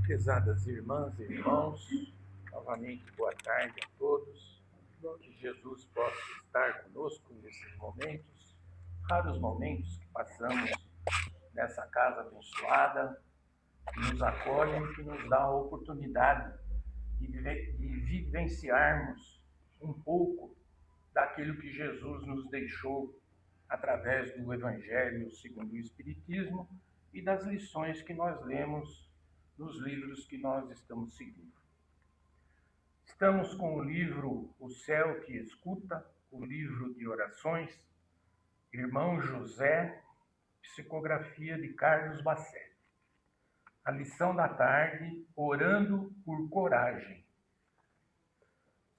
Prezadas irmãs e irmãos, novamente boa tarde a todos. Que Jesus possa estar conosco nesses momentos, raros momentos que passamos nessa casa abençoada, que nos acolhem, que nos dá a oportunidade de vivenciarmos um pouco daquilo que Jesus nos deixou através do Evangelho segundo o Espiritismo e das lições que nós lemos nos livros que nós estamos seguindo. Estamos com o livro O Céu que Escuta, o livro de orações, Irmão José, psicografia de Carlos Bacelli. A lição da tarde, orando por coragem.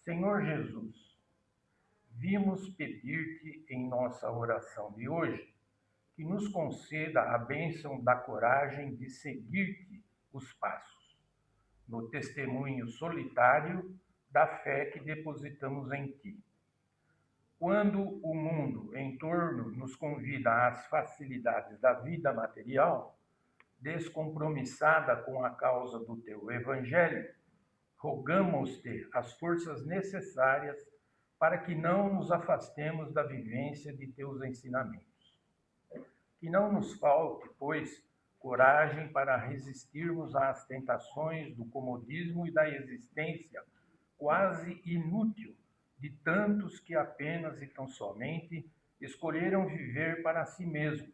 Senhor Jesus, vimos pedir-te em nossa oração de hoje que nos conceda a bênção da coragem de seguir-te os passos, no testemunho solitário da fé que depositamos em ti. Quando o mundo em torno nos convida às facilidades da vida material, descompromissada com a causa do teu evangelho, rogamos-te as forças necessárias para que não nos afastemos da vivência de teus ensinamentos. Que não nos falte, pois, coragem para resistirmos às tentações do comodismo e da existência quase inútil de tantos que apenas e tão somente escolheram viver para si mesmos,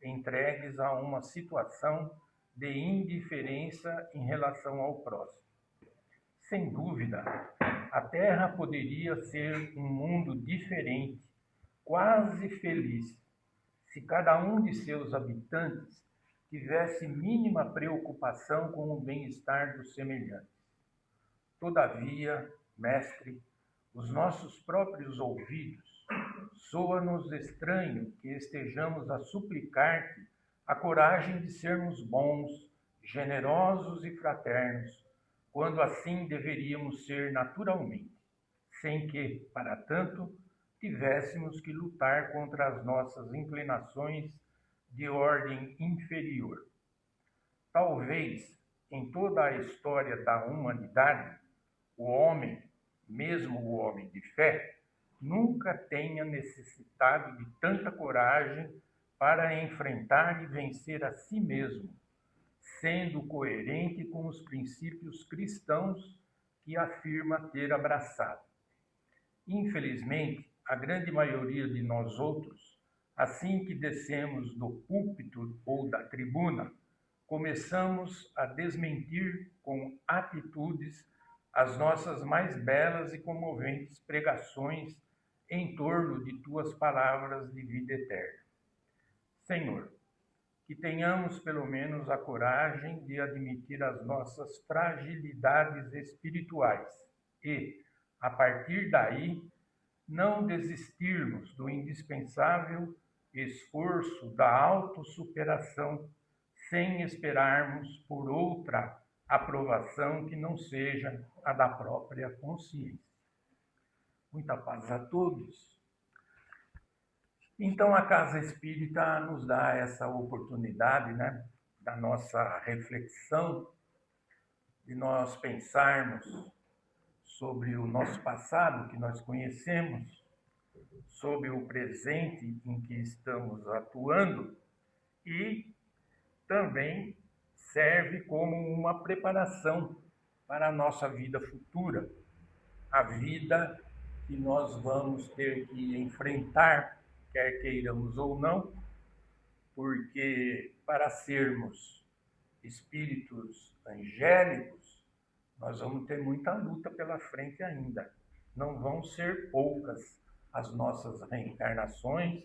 entregues a uma situação de indiferença em relação ao próximo. Sem dúvida, a Terra poderia ser um mundo diferente, quase feliz, se cada um de seus habitantes tivesse mínima preocupação com o bem-estar dos semelhantes. Todavia, mestre, os nossos próprios ouvidos soa-nos estranho que estejamos a suplicar-te a coragem de sermos bons, generosos e fraternos, quando assim deveríamos ser naturalmente, sem que, para tanto, tivéssemos que lutar contra as nossas inclinações de ordem inferior. Talvez, em toda a história da humanidade, o homem, mesmo o homem de fé, nunca tenha necessitado de tanta coragem para enfrentar e vencer a si mesmo, sendo coerente com os princípios cristãos que afirma ter abraçado. Infelizmente, a grande maioria de nós outros, assim que descemos do púlpito ou da tribuna, começamos a desmentir com atitudes as nossas mais belas e comoventes pregações em torno de tuas palavras de vida eterna. Senhor, que tenhamos pelo menos a coragem de admitir as nossas fragilidades espirituais e, a partir daí, não desistirmos do indispensável esforço da autossuperação sem esperarmos por outra aprovação que não seja a da própria consciência. Muita paz a todos. Então, a Casa Espírita nos dá essa oportunidade, da nossa reflexão, de nós pensarmos sobre o nosso passado que nós conhecemos, sobre o presente em que estamos atuando e também serve como uma preparação para a nossa vida futura, a vida que nós vamos ter que enfrentar, quer queiramos ou não, porque para sermos espíritos angélicos, nós vamos ter muita luta pela frente ainda. Não vão ser poucas as nossas reencarnações.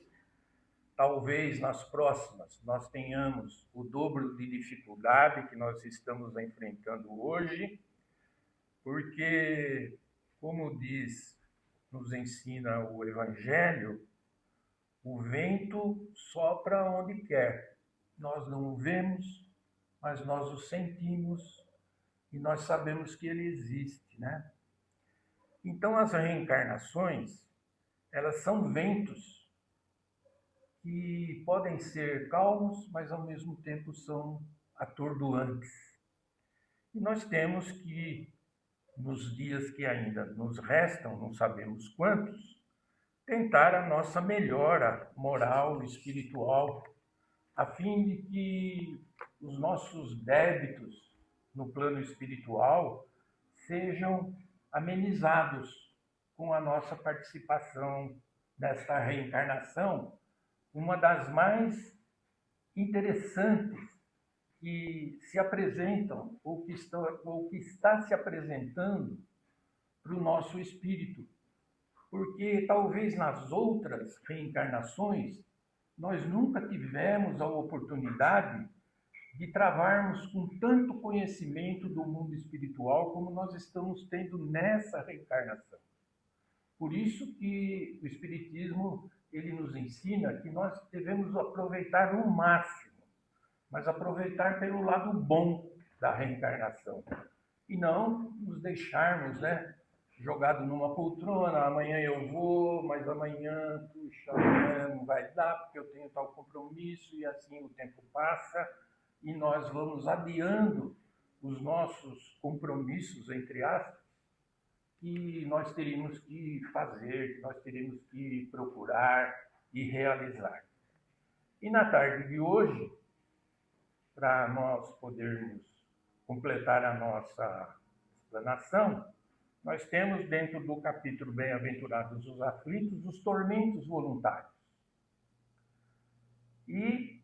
Talvez nas próximas nós tenhamos o dobro de dificuldade que nós estamos enfrentando hoje, porque, como nos ensina o Evangelho, o vento sopra onde quer. Nós não o vemos, mas nós o sentimos e nós sabemos que ele existe, Então, as reencarnações, elas são ventos que podem ser calmos, mas ao mesmo tempo são atordoantes. E nós temos que, nos dias que ainda nos restam, não sabemos quantos, tentar a nossa melhora moral, espiritual, a fim de que os nossos débitos no plano espiritual sejam amenizados com a nossa participação nesta reencarnação, uma das mais interessantes que se apresentam ou que está se apresentando para o nosso espírito. Porque talvez nas outras reencarnações nós nunca tivemos a oportunidade de travarmos com tanto conhecimento do mundo espiritual como nós estamos tendo nessa reencarnação. Por isso que o Espiritismo ele nos ensina que nós devemos aproveitar o máximo, mas aproveitar pelo lado bom da reencarnação e não nos deixarmos, jogado numa poltrona, amanhã eu vou, mas amanhã, puxa, amanhã não vai dar porque eu tenho tal compromisso e assim o tempo passa e nós vamos adiando os nossos compromissos, entre aspas, que nós teríamos que fazer, que nós teríamos que procurar e realizar. E na tarde de hoje, para nós podermos completar a nossa explanação, nós temos dentro do capítulo Bem-aventurados os aflitos, os tormentos voluntários. E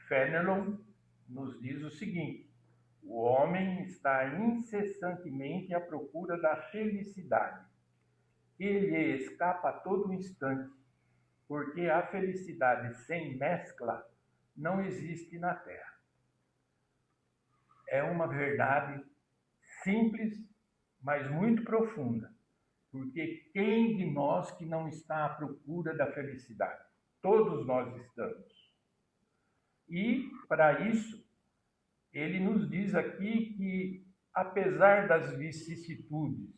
Fénelon nos diz o seguinte: o homem está incessantemente à procura da felicidade, que lhe escapa a todo instante, porque a felicidade sem mescla não existe na Terra. É uma verdade simples, mas muito profunda, porque quem de nós que não está à procura da felicidade? Todos nós estamos. E, para isso, ele nos diz aqui que, apesar das vicissitudes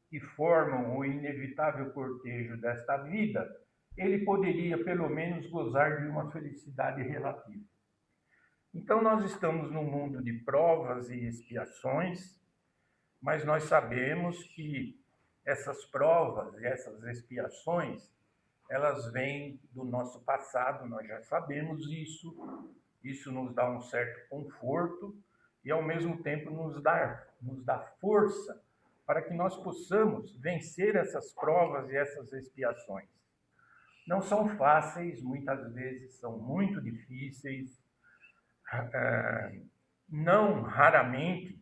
que formam o inevitável cortejo desta vida, ele poderia, pelo menos, gozar de uma felicidade relativa. Então, nós estamos num mundo de provas e expiações, mas nós sabemos que essas provas e essas expiações, elas vêm do nosso passado, nós já sabemos isso. Isso nos dá um certo conforto e, ao mesmo tempo, nos dá força para que nós possamos vencer essas provas e essas expiações. Não são fáceis, muitas vezes são muito difíceis. Não raramente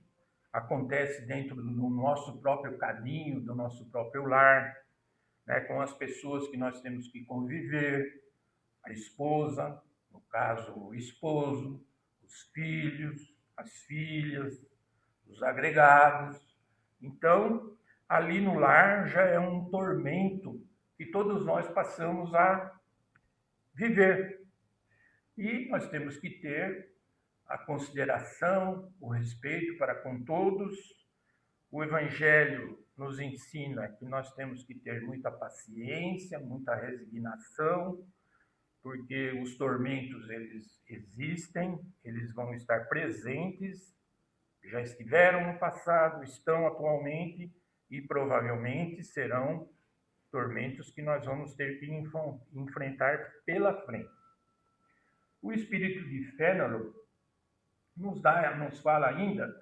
acontece dentro do nosso próprio cadinho, do nosso próprio lar, com as pessoas que nós temos que conviver, a esposa, no caso, o esposo, os filhos, as filhas, os agregados. Então, ali no lar já é um tormento que todos nós passamos a viver. E nós temos que ter a consideração, o respeito para com todos. O Evangelho nos ensina que nós temos que ter muita paciência, muita resignação, porque os tormentos, eles existem, eles vão estar presentes, já estiveram no passado, estão atualmente e provavelmente serão tormentos que nós vamos ter que enfrentar pela frente. O espírito de Fénelon nos fala ainda,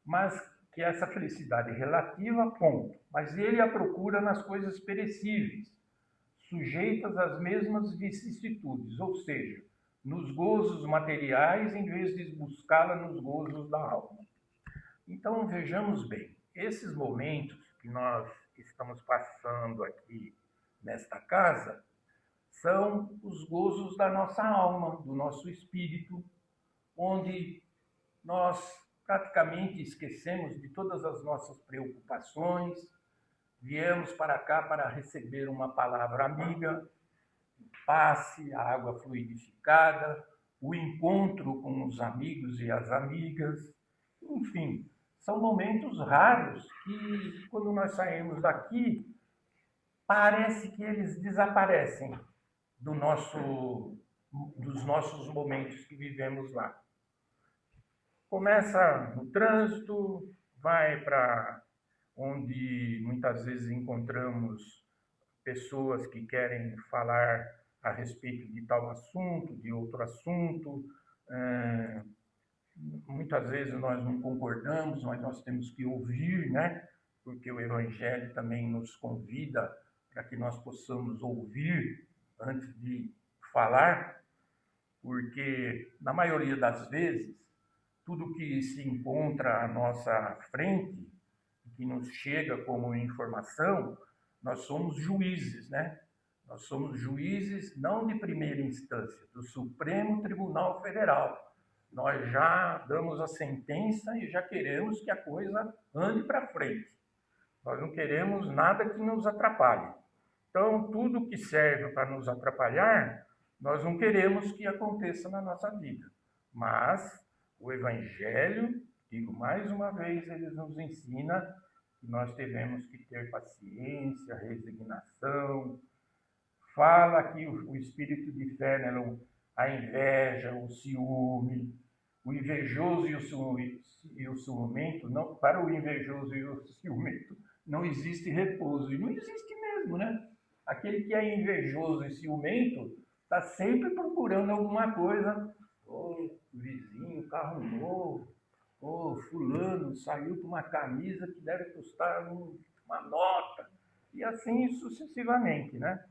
mas que essa felicidade relativa, ponto. Mas ele a procura nas coisas perecíveis, sujeitas às mesmas vicissitudes, ou seja, nos gozos materiais em vez de buscá-la nos gozos da alma. Então, vejamos bem, esses momentos que nós estamos passando aqui nesta casa são os gozos da nossa alma, do nosso espírito, onde nós praticamente esquecemos de todas as nossas preocupações, viemos para cá para receber uma palavra amiga, o passe, a água fluidificada, o encontro com os amigos e as amigas, enfim, são momentos raros que, quando nós saímos daqui, parece que eles desaparecem dos nossos momentos que vivemos lá. Começa no trânsito, vai para onde muitas vezes encontramos pessoas que querem falar a respeito de tal assunto, de outro assunto. É, muitas vezes nós não concordamos, mas nós temos que ouvir, né? Porque o Evangelho também nos convida para que nós possamos ouvir antes de falar, porque na maioria das vezes, tudo que se encontra à nossa frente, que nos chega como informação, nós somos juízes, né? Nós somos juízes não de primeira instância, do Supremo Tribunal Federal. Nós já damos a sentença e já queremos que a coisa ande para frente. Nós não queremos nada que nos atrapalhe. Então, tudo que serve para nos atrapalhar, nós não queremos que aconteça na nossa vida. Mas o Evangelho, digo mais uma vez, ele nos ensina que nós devemos que ter paciência, resignação. Fala aqui o espírito de Fenelon, a inveja, o ciúme, o invejoso e o ciumento, não, para o invejoso e o ciumento não existe repouso, e não existe mesmo, né? Aquele que é invejoso e ciumento está sempre procurando alguma coisa. Ô, vizinho, carro novo. Ô, fulano saiu com uma camisa que deve custar uma nota. E assim sucessivamente, né?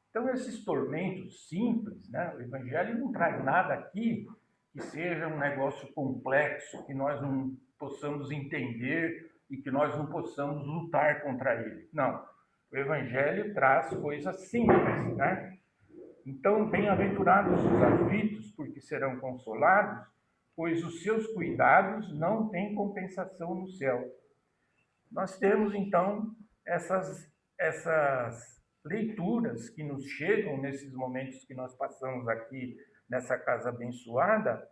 Então, esses tormentos simples, né? O Evangelho não traz nada aqui que seja um negócio complexo, que nós não possamos entender e que nós não possamos lutar contra ele. Não. O Evangelho traz coisas simples, né? Então, bem-aventurados os aflitos, porque serão consolados, pois os seus cuidados não têm compensação no céu. Nós temos, então, essas leituras que nos chegam nesses momentos que nós passamos aqui nessa casa abençoada,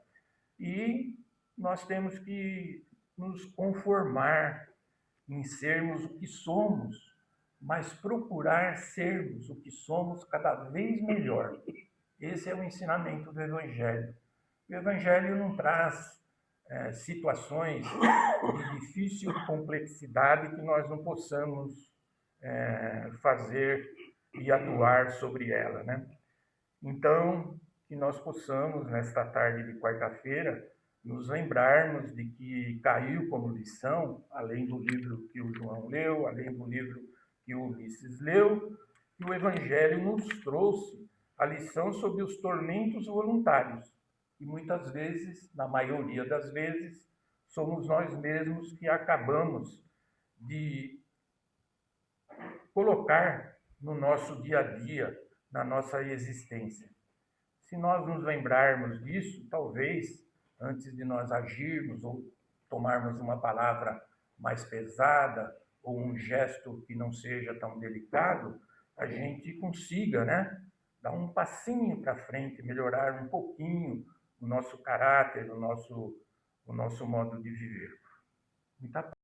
e nós temos que nos conformar em sermos o que somos, mas procurar sermos o que somos cada vez melhor. Esse é o ensinamento do Evangelho. O Evangelho não traz situações de difícil complexidade que nós não possamos fazer e atuar sobre ela, né? Então, que nós possamos, nesta tarde de quarta-feira, nos lembrarmos de que caiu como lição, além do livro que o João leu, além do livro que o Ulisses leu, que o Evangelho nos trouxe a lição sobre os tormentos voluntários. E muitas vezes, na maioria das vezes, somos nós mesmos que acabamos de colocar no nosso dia a dia, na nossa existência. Se nós nos lembrarmos disso, talvez, antes de nós agirmos ou tomarmos uma palavra mais pesada ou um gesto que não seja tão delicado, a gente consiga, né, dar um passinho para frente, melhorar um pouquinho o nosso caráter, o nosso modo de viver. Muita